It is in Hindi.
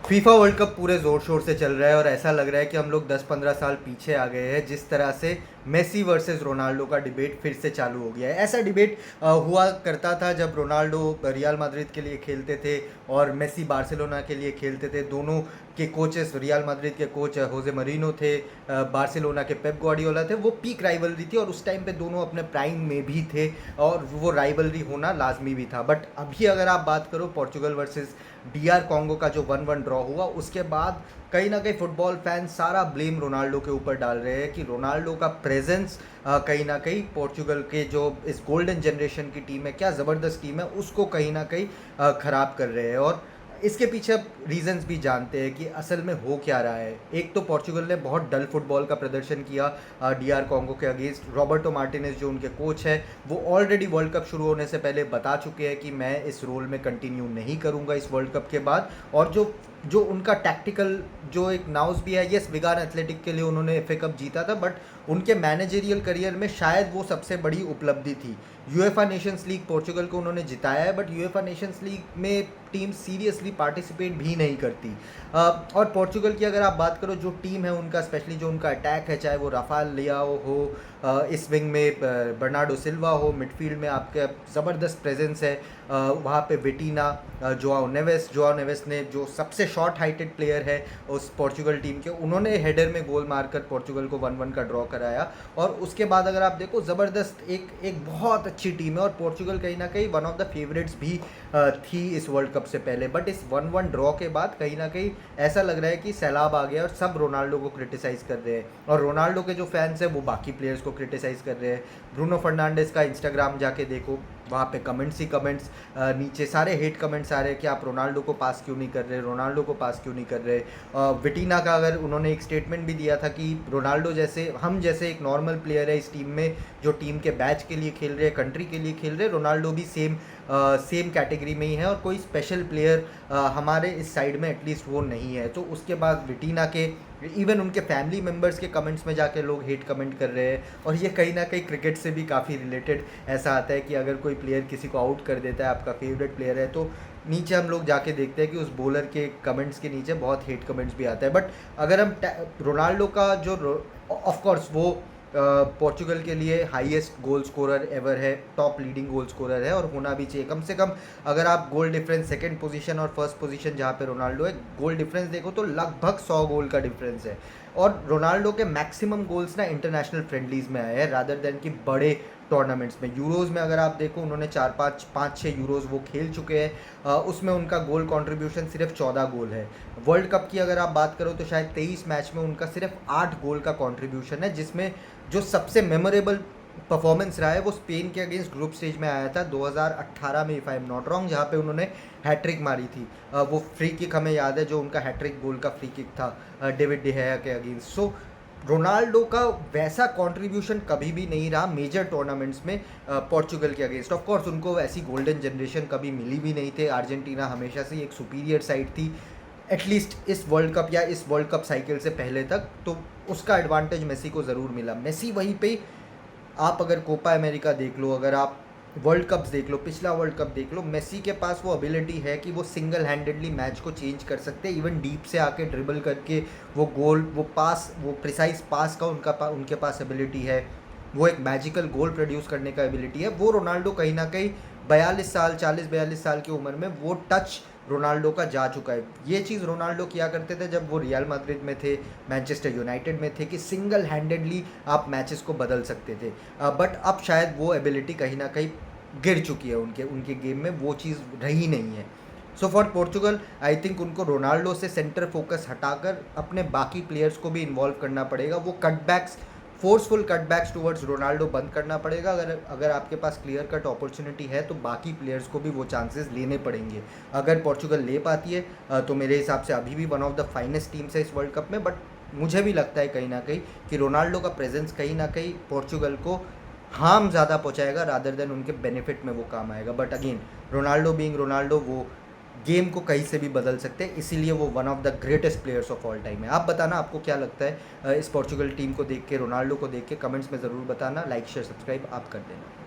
फीफा वर्ल्ड कप पूरे ज़ोर शोर से चल रहा है और ऐसा लग रहा है कि हम लोग 10-15 साल पीछे आ गए हैं। जिस तरह से मेसी वर्सेस रोनाल्डो का डिबेट फिर से चालू हो गया है। ऐसा डिबेट हुआ करता था जब रोनाल्डो रियल मैड्रिड के लिए खेलते थे और मेसी बार्सिलोना के लिए खेलते थे। दोनों के कोचेस, रियल मैड्रिड के कोच होजे मरीनो थे, बार्सिलोना के पेप गार्डियोला थे। वो पीक राइवलरी थी और उस टाइम पे दोनों अपने प्राइम में भी थे और वो राइवलरी होना लाजमी भी था। बट अभी अगर आप बात करो पोर्चुगल वर्सेस डीआर कॉन्गो का जो 1-1 ड्रॉ हुआ, उसके बाद कहीं ना कहीं फुटबॉल फैन सारा ब्लेम रोनाल्डो के ऊपर डाल रहे हैं कि रोनाल्डो का प्रेजेंस कहीं ना कहीं पोर्चुगल के जो इस गोल्डन जनरेशन की टीम है, क्या ज़बरदस्त टीम है, उसको कहीं ना कहीं ख़राब कर रहे हैं। और इसके पीछे अब रीजंस भी जानते हैं कि असल में हो क्या रहा है। एक तो पोर्चुगल ने बहुत डल फुटबॉल का प्रदर्शन किया डीआर कॉन्गो के अगेंस्ट। रॉबर्टो मार्टिनेज जो उनके कोच है, वो ऑलरेडी वर्ल्ड कप शुरू होने से पहले बता चुके हैं कि मैं इस रोल में कंटिन्यू नहीं करूंगा इस वर्ल्ड कप के बाद। और जो जो उनका टैक्टिकल जो एक नाउस भी है, यस विगान एथलेटिक के लिए उन्होंने एफए कप जीता था, बट उनके मैनेजरियल करियर में शायद वो सबसे बड़ी उपलब्धि थी। यूएफए नेशंस लीग पोर्चुगल को उन्होंने जिताया है, बट यूएफए नेशंस लीग में टीम सीरियसली पार्टिसिपेट भी नहीं करती। और पोर्चुगल की अगर आप बात करो, जो टीम है उनका, स्पेशली जो उनका अटैक है, चाहे वो राफाल लियाओ हो, इस विंग में बर्नार्डो सिल्वा हो, मिडफील्ड में आपके ज़बरदस्त प्रेजेंस है, वहाँ पे विटीना, जोआओ नेवेस ने जो सबसे शॉर्ट हाइटेड प्लेयर है उस पोर्चुगल टीम के, उन्होंने हेडर में गोल मारकर पोर्चुगल को 1-1 का ड्रॉ कराया। और उसके बाद अगर आप देखो, ज़बरदस्त एक बहुत अच्छी टीम है और पोर्चुगल कहीं ना कहीं वन ऑफ द फेवरेट्स भी थी इस वर्ल्ड कप से पहले। बट इस 1-1 ड्रॉ के बाद कहीं ना कहीं ऐसा लग रहा है कि सैलाब आ गया और सब रोनाल्डो को क्रिटिसाइज़ कर रहे हैं और रोनाल्डो के जो फैंस हैं वो बाकी प्लेयर्स को क्रिटिसाइज़ कर रहे हैं। ब्रूनो फर्नांडिस का इंस्टाग्राम जाके देखो, वहाँ पे कमेंट्स ही कमेंट्स, नीचे सारे हेट कमेंट्स आ रहे हैं कि आप रोनाल्डो को पास क्यों नहीं कर रहे, रोनाल्डो को पास क्यों नहीं कर रहे। विटीना का अगर उन्होंने एक स्टेटमेंट भी दिया था कि रोनाल्डो जैसे, हम जैसे एक नॉर्मल प्लेयर है इस टीम में, जो टीम के बैच के लिए खेल रहे हैं, कंट्री के लिए खेल रहे हैं, रोनाल्डो भी सेम कैटेगरी में ही है और कोई स्पेशल प्लेयर हमारे इस साइड में एटलीस्ट वो नहीं है। तो उसके बाद विटीना के इवन उनके फैमिली मेम्बर्स के कमेंट्स में जाके लोग हेट कमेंट कर रहे हैं। और ये कहीं ना कहीं क्रिकेट से भी काफ़ी रिलेटेड ऐसा आता है कि अगर कोई प्लेयर किसी को आउट कर देता है, आपका फेवरेट प्लेयर है, तो नीचे हम लोग जाके देखते हैं कि उस बॉलर के कमेंट्स के नीचे बहुत हेट कमेंट्स भी आता है। बट अगर हम रोनाल्डो का जो, ऑफ कोर्स वो पोर्चुगल के लिए हाईएस्ट गोल स्कोरर एवर है, टॉप लीडिंग गोल स्कोरर है और होना भी चाहिए कम से कम। अगर आप गोल डिफरेंस सेकंड पोजीशन और फर्स्ट पोजीशन जहाँ पे रोनाल्डो है, गोल डिफरेंस देखो तो लगभग 100 गोल का डिफरेंस है। और रोनाल्डो के मैक्सिमम गोल्स ना इंटरनेशनल फ्रेंडलीज में आए हैं रादर देन कि बड़े टूर्नामेंट्स में। यूरोज़ में अगर आप देखो, उन्होंने 4-5-6 यूरोज़ वो खेल चुके हैं, उसमें उनका गोल कंट्रीब्यूशन सिर्फ 14 गोल है। वर्ल्ड कप की अगर आप बात करो तो शायद 23 मैच में उनका सिर्फ 8 गोल का कंट्रीब्यूशन है, जिसमें जो सबसे मेमोरेबल परफॉर्मेंस रहा है वो स्पेन के अगेंस्ट ग्रुप स्टेज में आया था 2018 में, if I am not wrong, जहाँ पे उन्होंने हैट्रिक मारी थी। वो फ्री किक हमें याद है, जो उनका हैट्रिक गोल का फ्री किक था डेविड डिहेया के अगेंस्ट। सो रोनाल्डो का वैसा कंट्रीब्यूशन कभी भी नहीं रहा मेजर टूर्नामेंट्स में पोर्चुगल के अगेंस्ट। ऑफ कोर्स उनको वैसी गोल्डन जनरेशन कभी मिली भी नहीं थे। अर्जेंटीना हमेशा से एक सुपीरियर साइड थी, एटलीस्ट इस वर्ल्ड कप या इस वर्ल्ड कप साइकिल से पहले तक, तो उसका एडवांटेज मेसी को ज़रूर मिला। मेसी वहीं पे, आप अगर कोपा अमेरिका देख लो, अगर आप वर्ल्ड कप्स देख लो, पिछला वर्ल्ड कप देख लो, मेसी के पास वो एबिलिटी है कि वो सिंगल हैंडेडली मैच को चेंज कर सकते हैं। इवन डीप से आके ड्रिबल करके वो गोल, वो पास, वो प्रिसाइज पास का उनके पास एबिलिटी है। वो एक मैजिकल गोल प्रोड्यूस करने का एबिलिटी है। वो रोनाल्डो कहीं ना कहीं 42 साल, 40-42 साल की उम्र में वो टच रोनाल्डो का जा चुका है। ये चीज़ रोनाल्डो किया करते थे जब वो रियल मैड्रिड में थे, मैनचेस्टर यूनाइटेड में थे, कि सिंगल हैंडेडली आप मैचेस को बदल सकते थे। बट अब शायद वो एबिलिटी कहीं ना कहीं गिर चुकी है उनके उनके गेम में, वो चीज़ रही नहीं है। So for Portugal I think उनको रोनाल्डो से सेंटर फोकस हटाकर अपने बाकी प्लेयर्स को भी इन्वॉल्व करना पड़ेगा। वो कटबैक्स, फोर्सफुल कटबैक्स टुवर्ड्स रोनाल्डो बंद करना पड़ेगा। अगर आपके पास क्लियर कट अपॉर्चुनिटी है तो बाकी प्लेयर्स को भी वो चांसेस लेने पड़ेंगे। अगर पोर्चुगल ले पाती है तो मेरे हिसाब से अभी भी one of the finest teams है इस वर्ल्ड कप में। बट मुझे भी लगता है कहीं ना कहीं कि रोनाल्डो का प्रेजेंस कहीं ना कहीं पोर्चुगल को हार्म ज़्यादा पहुँचाएगा रादर देन उनके बेनिफिट में वो काम आएगा। But again, Ronaldo being Ronaldo, वो गेम को कहीं से भी बदल सकते हैं, इसीलिए वो one of the greatest players of all time है। आप बताना आपको क्या लगता है इस पोर्चुगल टीम को देख के, रोनाल्डो को देख के, कमेंट्स में ज़रूर बताना। लाइक शेयर सब्सक्राइब आप कर देना।